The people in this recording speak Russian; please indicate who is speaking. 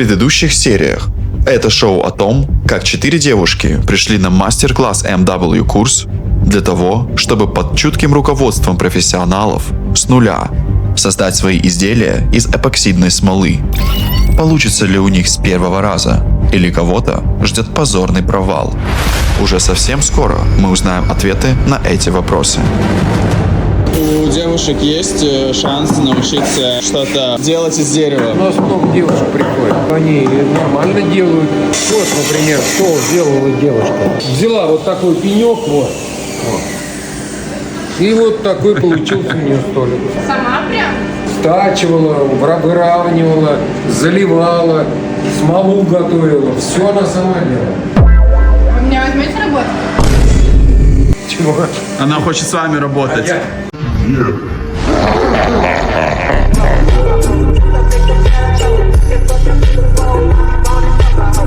Speaker 1: предыдущих сериях. Это шоу о том, как 4 девушки пришли на мастер-класс MW курс для того, чтобы под чутким руководством профессионалов с нуля создать свои изделия из эпоксидной смолы. Получится ли у них с первого раза, или кого-то ждет позорный провал? Уже совсем скоро мы узнаем ответы на эти вопросы.
Speaker 2: У девушек есть шанс научиться что-то делать из дерева?
Speaker 3: У нас много девушек приходит. Они нормально делают. Вот, например, что сделала девушка. Взяла вот такой пенек, вот. И вот такой получился у нее столик.
Speaker 4: Сама прям?
Speaker 3: Стачивала, выравнивала, заливала, смолу готовила. Все она сама делала.
Speaker 4: Вы меня возьмете работать?
Speaker 3: Чего?
Speaker 2: Она хочет с вами работать.